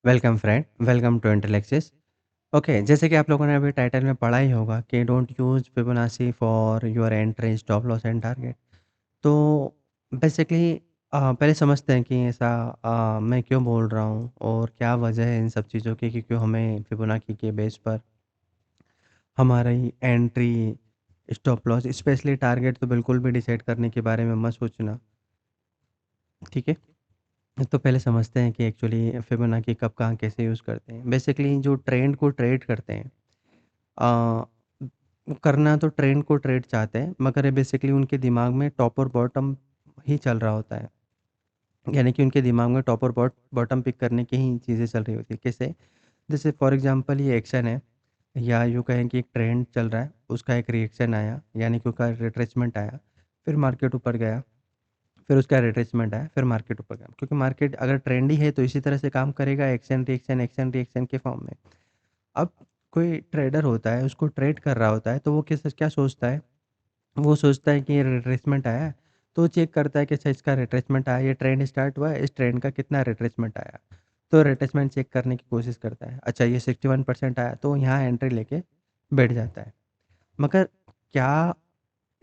Welcome friend, welcome to Intellexis. Okay, जैसे कि आप लोगों ने अभी टाइटल में पढ़ा ही होगा कि don't use Fibonacci for your entry, stop loss and target. तो बेसिकली पहले समझते हैं कि ऐसा मैं क्यों बोल रहा हूँ और क्या वजह है इन सब चीज़ों की कि क्यों हमें फिबोनाची के बेस पर हमारी entry, stop loss, specially target तो बिल्कुल भी डिसाइड करने के बारे में मत सोचना, ठीक है? तो पहले समझते हैं कि एक्चुअली फिबोनाची कब, कहाँ, कैसे यूज़ करते हैं। बेसिकली जो ट्रेंड को ट्रेड करते हैं, अ, करना तो ट्रेंड को ट्रेड चाहते हैं, मगर ये बेसिकली उनके दिमाग में टॉप और बॉटम ही चल रहा होता है। यानी कि उनके दिमाग में टॉप और बॉटम पिक करने की ही चीज़ें चल रही होती है। कैसे? जैसे फॉर एग्ज़ाम्पल ये एक्शन है, या यूँ कहें कि एक ट्रेंड चल रहा है, उसका एक रिएक्शन आया, यानी कि उसका रिट्रेसमेंट आया, फिर मार्केट ऊपर गया, फिर उसका रिट्रेसमेंट आया, फिर मार्केट ऊपर गया। क्योंकि मार्केट अगर ट्रेंडी है तो इसी तरह से काम करेगा, एक्शन, रिएक्शन, एक्शन, रिएक्शन के फॉर्म में। अब कोई ट्रेडर होता है, उसको ट्रेड कर रहा होता है, तो वो क्या सोचता है? वो सोचता है कि ये रिट्रेसमेंट आया है, तो वो चेक करता है कि अच्छा इसका रिट्रेसमेंट आया, ये ट्रेंड स्टार्ट हुआ है, इस ट्रेंड का कितना रिट्रेसमेंट आया। तो रिट्रेसमेंट चेक करने की कोशिश करता है। अच्छा ये 61% आया, तो यहाँ एंट्री लेके बैठ जाता है। मगर क्या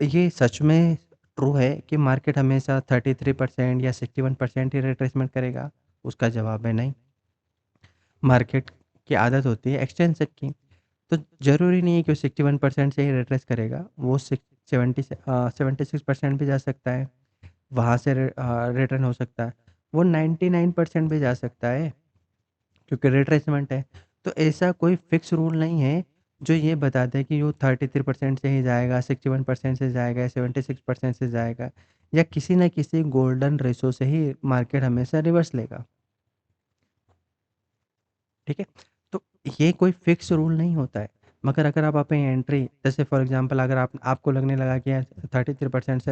ये सच में ट्रू है कि मार्केट हमेशा 33% या 61% ही रिट्रेसमेंट करेगा? उसका जवाब है नहीं। मार्केट की आदत होती है एक्सटेंशन की। तो ज़रूरी नहीं है कि वो 61% से ही रिट्रेस करेगा, वो 76% भी जा सकता है, वहाँ से रिटर्न हो सकता है, वो 99% भी जा सकता है, क्योंकि रिट्रेसमेंट है। तो ऐसा कोई फिक्स रूल नहीं है जो ये बता दे कि वो 33% से ही जाएगा, 61% से जाएगा या 76% से जाएगा, या किसी न किसी गोल्डन रेशो से ही मार्केट हमेशा रिवर्स लेगा। ठीक है? तो ये कोई फ़िक्स रूल नहीं होता है। मगर अगर आप अपनी एंट्री, जैसे फॉर एग्ज़ाम्पल अगर आपको लगने लगा कि यार 33% से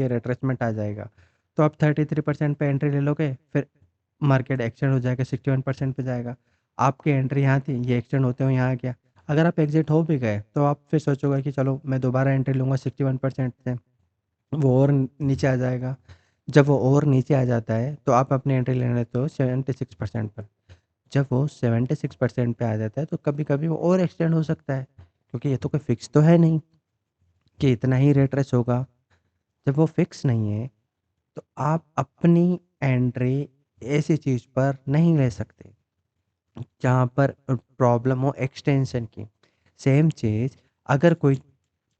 ये रिट्रेसमेंट आ जाएगा, तो आप 33% पे एंट्री ले लोगे, फिर मार्केट एक्सटेंड हो जाएगा, 61% पे जाएगा। आपकी एंट्री यहाँ थी, ये एक्सटेंड होते हुए यहाँ आ गया। अगर आप एग्ज़िट हो भी गए, तो आप फिर सोचोगे कि चलो मैं दोबारा एंट्री लूँगा 61% से, वो और नीचे आ जाएगा। जब वो और नीचे आ जाता है, तो आप अपनी एंट्री लेने लगते हो 76% पर। जब वो 76% पे आ जाता है, तो कभी-कभी वो और एक्सटेंड हो सकता है, क्योंकि ये तो कोई फिक्स तो है नहीं कि इतना ही रेट रेस होगा। जब वो फिक्स नहीं है, तो आप अपनी एंट्री ऐसी चीज़ पर नहीं ले सकते, जहाँ पर प्रॉब्लम हो एक्सटेंशन की। सेम चीज़, अगर कोई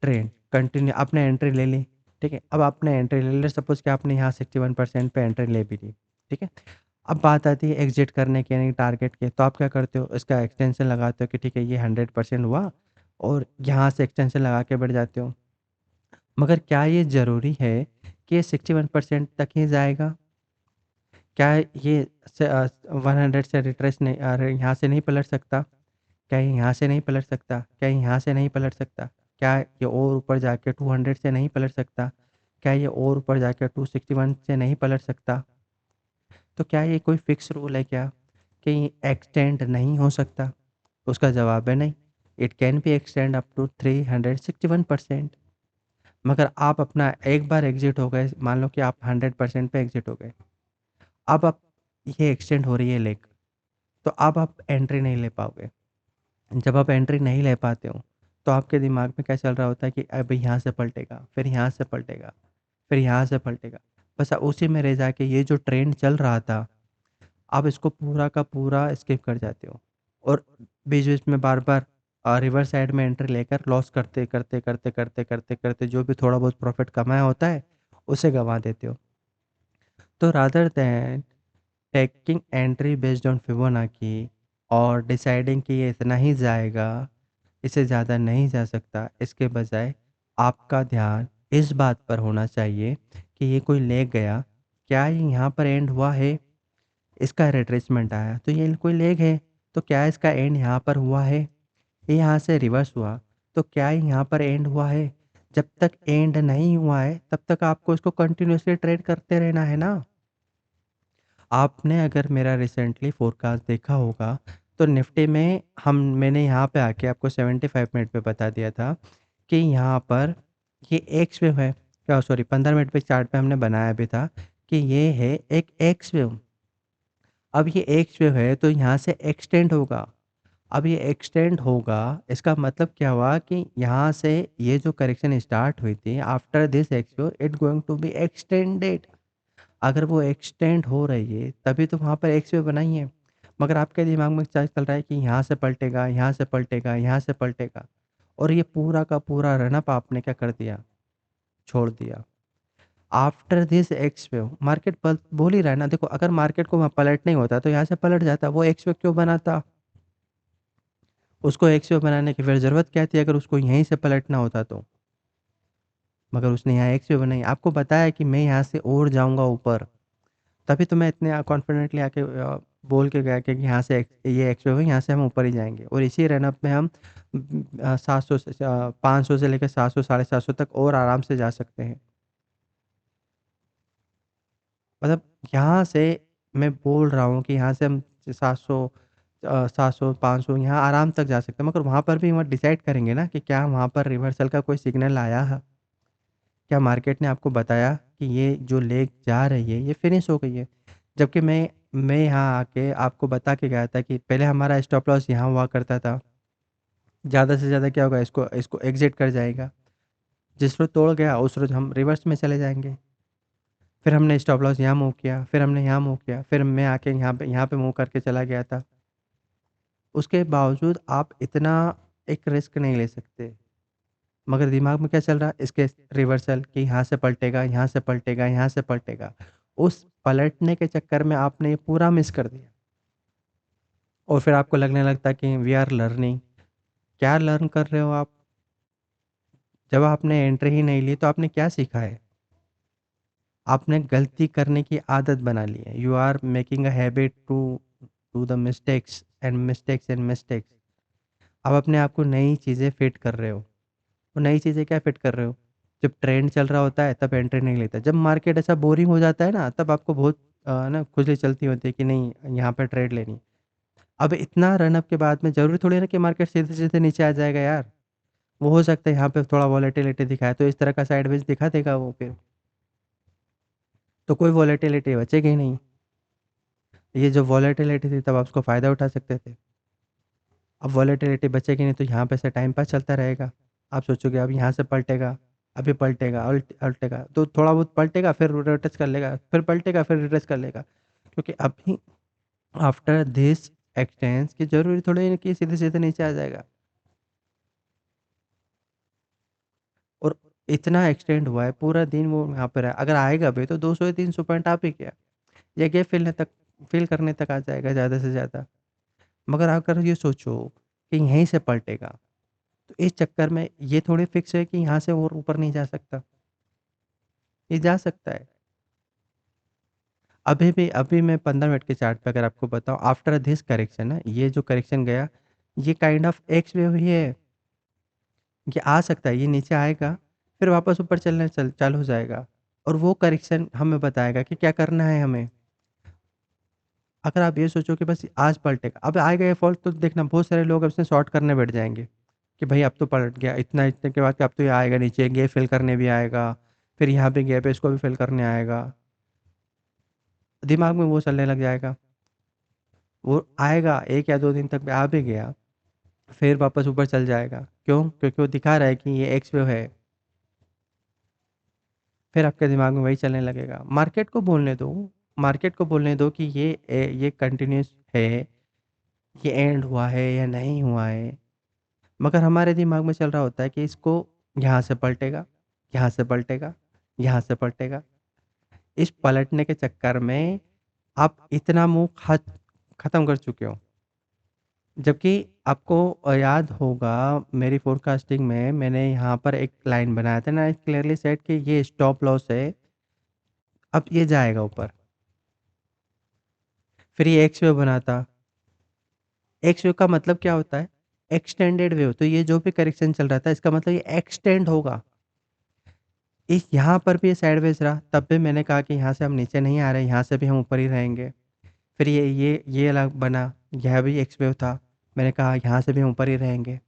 ट्रेंड कंटिन्यू आपने एंट्री ले ली, ठीक है? अब आपने एंट्री ले ली, सपोज़ कि आपने यहाँ 61% पे एंट्री ले भी ली, ठीक है? अब बात आती है एग्ज़िट करने की, यानी टारगेट के, तो आप क्या करते हो? इसका एक्सटेंशन लगाते हो कि ठीक है ये 100% हुआ, और यहाँ से एक्सटेंशन लगा के बैठ जाते हो। मगर क्या ये ज़रूरी है कि ये 61% तक ही जाएगा? क्या ये 100 से रिट्रेस नहीं, अरे यहाँ से नहीं पलट सकता? क्या ये यहाँ से नहीं पलट सकता? क्या ये यहाँ से नहीं पलट सकता? क्या ये और ऊपर जाके 200 से नहीं पलट सकता? क्या ये और ऊपर जाके 261 से नहीं पलट सकता? तो क्या ये कोई फिक्स रूल है क्या कि एक्सटेंड नहीं हो सकता? उसका जवाब है नहीं। It can be extend up to 361%। मगर आप अपना एक बार एग्ज़िट हो गए, मान लो कि आप 100% पे एग्ज़िट हो गए। अब आप, ये एक्सटेंड हो रही है लेग, तो अब आप एंट्री नहीं ले पाओगे। जब आप एंट्री नहीं ले पाते हो, तो आपके दिमाग में क्या चल रहा होता है कि अब यहाँ से पलटेगा, फिर यहाँ से पलटेगा, फिर यहाँ से पलटेगा। बस आप उसी में रह जाके ये जो ट्रेंड चल रहा था, आप इसको पूरा का पूरा स्किप कर जाते हो, और बीच-बीच में बार-बार रिवर्स साइड में एंट्री लेकर लॉस करते जो भी थोड़ा बहुत प्रॉफ़िट कमाया होता है, उसे गँवा देते हो। तो rather than taking entry based on Fibonacci और डिसाइडिंग कि ये इतना ही जाएगा, इससे ज़्यादा नहीं जा सकता, इसके बजाय आपका ध्यान इस बात पर होना चाहिए कि ये कोई ले गया, क्या ये यहाँ पर एंड हुआ है? इसका रिट्रेसमेंट आया, तो ये कोई लेग है, तो क्या इसका एंड यहाँ पर हुआ है? ये यहाँ से रिवर्स हुआ, तो क्या ये यहाँ पर एंड हुआ है? जब तक एंड नहीं हुआ है, तब तक आपको इसको कंटिन्यूअसली ट्रेड करते रहना है ना। आपने अगर मेरा रिसेंटली फ़ोरकास्ट देखा होगा, तो निफ्टी में मैंने यहाँ पे आके आपको 75 मिनट पे बता दिया था कि यहाँ पर ये एक्स वेव है, क्या सॉरी 15 मिनट पे चार्ट पे हमने बनाया भी था कि ये है एक एक्स वेव। अब ये एक्स वेव है तो यहाँ से एक्सटेंड होगा। अब ये एक्सटेंड होगा, इसका मतलब क्या हुआ कि यहाँ से ये जो करेक्शन स्टार्ट हुई थी after this X wave it going to be extended. अगर वो एक्सटेंड हो रही है तभी तो वहाँ पर एक्स वेव बनाई है। मगर आपके दिमाग में क्या चल रहा है कि यहाँ से पलटेगा, यहाँ से पलटेगा, यहाँ से पलटेगा, और ये पूरा का पूरा रनअप आपने क्या कर दिया, छोड़ दिया। After this X wave market बोल ही रहा है ना, देखो अगर मार्केट को वहाँ पलटना ही होता तो यहाँ से पलट जाता, वो एक्स वेव क्यों बनाता? उसको एक्स वेव बनाने की फिर ज़रूरत क्या थी अगर उसको यहीं से पलटना होता तो? मगर उसने यहाँ एक्स वेव बनाई, आपको बताया कि मैं यहाँ से और जाऊँगा ऊपर, तभी तो मैं इतने कॉन्फिडेंटली आके बोल के गया कि यहाँ से ये एक्स वेव है, यहाँ से हम ऊपर ही जाएँगे, और इसी रनअप में हम 700 से 500 से लेकर 700 साढ़े 700 तक और आराम से जा सकते हैं। मतलब यहाँ से मैं बोल रहा हूँ कि यहाँ से हम 700 700 500 यहाँ आराम तक जा सकते हैं, मगर वहाँ पर भी वहाँ डिसाइड करेंगे ना कि क्या वहाँ पर रिवर्सल का कोई सिग्नल आया है? क्या मार्केट ने आपको बताया कि ये जो लेग जा रही है ये फिनिश हो गई है? जबकि मैं यहाँ आके आपको बता के गया था कि पहले हमारा स्टॉप लॉस यहाँ हुआ करता था, ज़्यादा से ज़्यादा क्या होगा, इसको इसको एग्जिट कर जाएगा, जिस रोज़ तोड़ गया उस रोज़ हम रिवर्स में चले जाएंगे। फिर हमने स्टॉप लॉस यहाँ मूव किया, फिर हमने यहाँ मूव किया, फिर मैं आके यहाँ पे मूव करके चला गया था। उसके बावजूद आप इतना एक रिस्क नहीं ले सकते, मगर दिमाग में क्या चल रहा है, इसके रिवर्सल कि यहाँ से पलटेगा, यहाँ से पलटेगा, यहाँ से पलटेगा। उस पलटने के चक्कर में आपने ये पूरा मिस कर दिया, और फिर आपको लगने लगता है कि वी आर लर्निंग। क्या लर्न कर रहे हो आप? जब आपने एंट्री ही नहीं ली तो आपने क्या सीखा है? आपने गलती करने की आदत बना ली है। You are making a habit to do the mistakes and mistakes and mistakes. आप अपने आप को नई चीज़ें फिट कर रहे हो। वो नई चीज़ें क्या फिट कर रहे हो? जब ट्रेंड चल रहा होता है तब एंट्री नहीं लेता, जब मार्केट ऐसा बोरिंग हो जाता है ना तब आपको बहुत ना खुजली चलती होती है कि नहीं यहाँ पर ट्रेड लेनी। अब इतना रनअप के बाद में ज़रूरी थोड़ी ना कि मार्केट सीधे-सीधे नीचे आ जाएगा यार। वो हो सकता है यहाँ पे थोड़ा वॉलेटिलिटी दिखाए तो इस तरह का साइडवेज दिखा देगा वो फिर। तो कोई वॉलेटिलिटी बचेगी ही नहीं। ये जो वॉलेटिलिटी थी तब आप उसको फ़ायदा उठा सकते थे। अब वॉलेटिलिटी बचेगी नहीं तो यहाँ पे से टाइम पास चलता रहेगा। आप सोचोगे अब यहाँ से पलटेगा, अभी पलटेगा, उल्टेगा, तो थोड़ा बहुत पलटेगा फिर रिट्रेस कर लेगा, फिर पलटेगा फिर रिट्रेस कर लेगा। क्योंकि अभी आफ्टर दिस एक्सटेंस कि ज़रूरी थोड़ी है कि सीधे-सीधे नीचे आ जाएगा। और इतना एक्सटेंड हुआ है, पूरा दिन वो यहाँ पे रहा। अगर आएगा भी तो 200 या 300 पॉइंट आप ही क्या, ये गैप फ़िल करने तक आ जाएगा ज़्यादा से ज़्यादा। मगर अगर ये सोचो कि यहीं से पलटेगा, तो इस चक्कर में ये थोड़ी फिक्स है कि यहाँ से और ऊपर नहीं जा सकता, ये जा सकता है। अभी मैं 15 मिनट के चार्ट पे अगर आपको बताऊँ आफ्टर दिस करेक्शन है, ये जो करेक्शन गया, ये काइंड ऑफ एक्स वेव ही है। ये आ सकता है, ये नीचे आएगा, फिर वापस ऊपर चलना चालू हो जाएगा, और वो करेक्शन हमें बताएगा कि क्या करना है हमें। अगर आप ये सोचो कि बस आज पलटेगा, अब आएगा ये फॉल्ट तो देखना बहुत सारे लोग अब से शॉर्ट करने बैठ जाएँगे, कि भई अब तो पलट गया, इतने के बाद अब तो ये आएगा नीचे, गैप फिल करने भी आएगा, फिर यहाँ पे गैप है इसको भी फिल करने आएगा। दिमाग में वो चलने लग जाएगा। वो आएगा 1 या 2 दिन तक आ भी गया, फिर वापस ऊपर चल जाएगा। क्यों? क्योंकि वो दिखा रहा है कि ये एक्स वेव है। फिर आपके दिमाग में वही चलने लगेगा। मार्केट को बोलने दो कि ये कंटिन्यूअस है, ये एंड हुआ है या नहीं हुआ है। मगर हमारे दिमाग में चल रहा होता है कि इसको यहाँ से पलटेगा, यहाँ से पलटेगा, यहाँ से पलटेगा। इस पलटने के चक्कर में आप इतना मुँह खत्म कर चुके हो। जबकि आपको याद होगा मेरी फ़ोरकास्टिंग में मैंने यहाँ पर एक लाइन बनाया था ना, क्लियरली सेड कि ये स्टॉप लॉस है, अब ये जाएगा ऊपर। फिर ये एक्स वेव बना था। एक्स वेव का मतलब क्या होता है? Extended wave. तो ये जो भी करेक्शन चल रहा था इसका मतलब ये एक्सटेंड होगा। इस यहाँ पर भी ये साइडवेज़ रहा, तब भी मैंने कहा कि यहाँ से हम नीचे नहीं आ रहे, यहाँ से भी हम ऊपर ही रहेंगे। फिर ये अलग बना, यह भी एक्स वेव था, मैंने कहा यहाँ से भी ऊपर ही रहेंगे।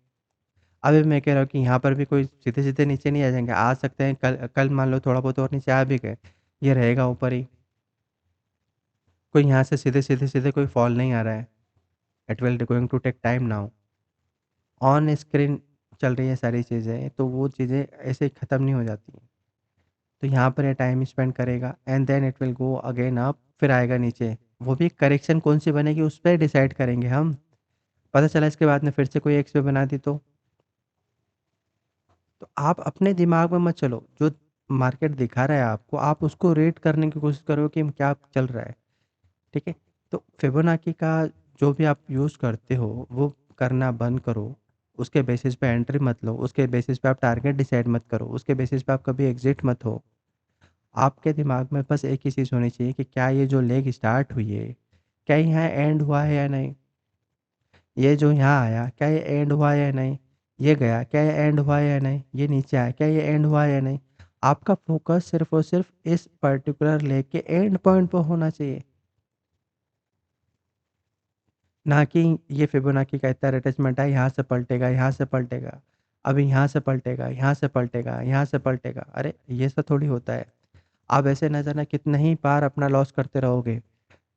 अभी मैं कह रहा हूँ कि यहाँ पर भी कोई सीधे-सीधे नीचे नहीं आ जाएँगे, आ सकते हैं, कल कल मान लो थोड़ा बहुत और नीचे आ भी गए, ये रहेगा ऊपर ही। कोई यहाँ से सीधे कोई फॉल नहीं आ रहा है। It will going to take time now. On screen चल रही है सारी चीज़ें, तो वो चीज़ें ऐसे ही ख़त्म नहीं हो जाती हैं। तो यहाँ पर ये टाइम स्पेंड करेगा and then it will go again up, फिर आएगा नीचे। वो भी करेक्शन कौन-सी बनेगी उस पे डिसाइड करेंगे हम। पता चला इसके बाद में फिर से कोई एक्स पे बना दी तो आप अपने दिमाग में मत चलो, जो मार्केट दिखा रहा है आपको, आप उसको रेट करने की कोशिश करो कि क्या चल रहा है, ठीक है? तो फिबोनाची का जो भी आप यूज़ करते हो, वो करना बंद करो। उसके बेसिस पे एंट्री मत लो, उसके बेसिस पे आप टारगेट डिसाइड मत करो, उसके बेसिस पे आप कभी एग्ज़िट मत हो। आपके दिमाग में बस एक ही चीज़ होनी चाहिए कि क्या ये जो लेग स्टार्ट हुई है, क्या यहाँ एंड हुआ है या नहीं? ये जो यहाँ आया, क्या ये एंड हुआ या नहीं? ये गया, क्या ये एंड हुआ या नहीं? ये नीचे आया, क्या ये एंड हुआ या नहीं? आपका फ़ोकस सिर्फ़ और सिर्फ़ इस पर्टिकुलर लेग के एंड पॉइंट पे होना चाहिए, ना कि ये फिबोनाची का इतना अटैचमेंट है, यहाँ से पलटेगा, यहाँ से पलटेगा, अभी यहाँ से पलटेगा, यहाँ से पलटेगा, यहाँ से पलटेगा। अरे! ये सब थोड़ी होता है। आप ऐसे न जाने कितने ही बार अपना लॉस करते रहोगे।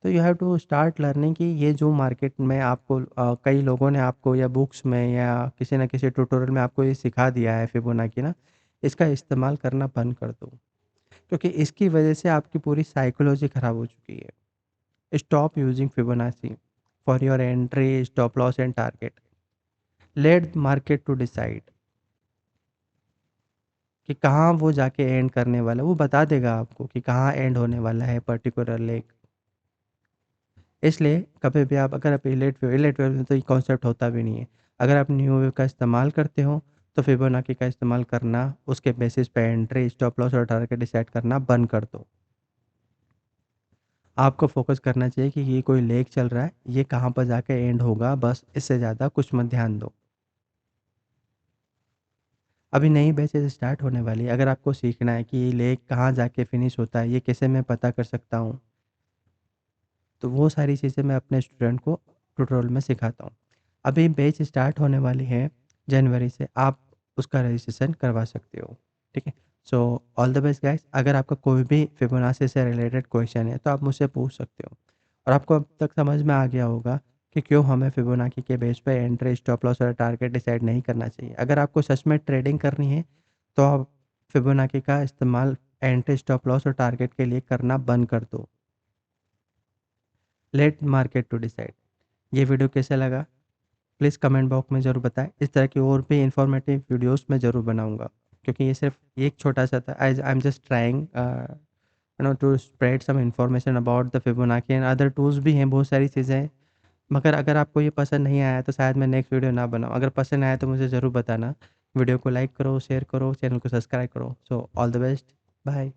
तो you have to start learning कि ये जो मार्केट में आपको कई लोगों ने आपको या बुक्स में या किसी न किसी ट्यूटोरियल में आपको ये सिखा दिया है फिबोनाची ना, इसका इस्तेमाल करना बंद कर दो। क्योंकि इसकी वजह से आपकी पूरी साइकोलॉजी खराब हो चुकी है। Stop using Fibonacci for your entry, stop loss and target. Let market to decide कि कहाँ वो जाके एंड करने वाला है। वो बता देगा आपको कि कहाँ एंड होने वाला है पर्टिकुलर लेग। इसलिए कभी भी आप अगर आप इलिट वेव में तो ये कॉन्सेप्ट होता भी नहीं है। अगर आप न्यू वेव का इस्तेमाल करते हो, तो फिबोनाची का इस्तेमाल करना, उसके बेसिस पे एंट्री, स्टॉप लॉस और टारगेट डिसाइड करना बंद कर दो। आपको फ़ोकस करना चाहिए कि ये कोई लेग चल रहा है, ये कहाँ पर जाके एंड होगा, बस इससे ज़्यादा कुछ मत ध्यान दो। अभी नई बैचेज़ स्टार्ट होने वाली है, अगर आपको सीखना है कि ये लेग कहाँ जाके फिनिश होता है, ये कैसे मैं पता कर सकता हूँ, तो वो सारी चीज़ें मैं अपने स्टूडेंट को ट्यूटोरियल में सिखाता हूँ। अभी बैच स्टार्ट होने वाली है जनवरी से, आप उसका रजिस्ट्रेशन करवा सकते हो, ठीक है? सो ऑल द बेस्ट गाइस। अगर आपका कोई भी फिबोनाची से रिलेटेड क्वेश्चन है, तो आप मुझसे पूछ सकते हो। और आपको अब तक समझ में आ गया होगा कि क्यों हमें फिबोनाची के बेस पे एंट्री, स्टॉप लॉस और टारगेट डिसाइड नहीं करना चाहिए। अगर आपको सच में ट्रेडिंग करनी है, तो आप फिबोनाची का इस्तेमाल एंट्री, स्टॉप लॉस और टारगेट के लिए करना बंद कर दो। Let market to decide. ये वीडियो कैसा लगा? प्लीज़ कमेंट बॉक्स में ज़रूर बताएँ। इस तरह की और भी इन्फॉर्मेटिव वीडियोज़ मैं ज़रूर बनाऊँगा, क्योंकि ये सिर्फ़ एक छोटा-सा था। I am just trying to spread some information about the Fibonacci and other tools भी हैं, बहुत सारी चीज़ें हैं। मगर अगर आपको ये पसंद नहीं आया, तो शायद मैं नेक्स्ट वीडियो ना बनाऊँ। अगर पसंद आया, तो मुझे ज़रूर बताना। वीडियो को लाइक करो, शेयर करो, चैनल को सब्सक्राइब करो। So all the best. Bye.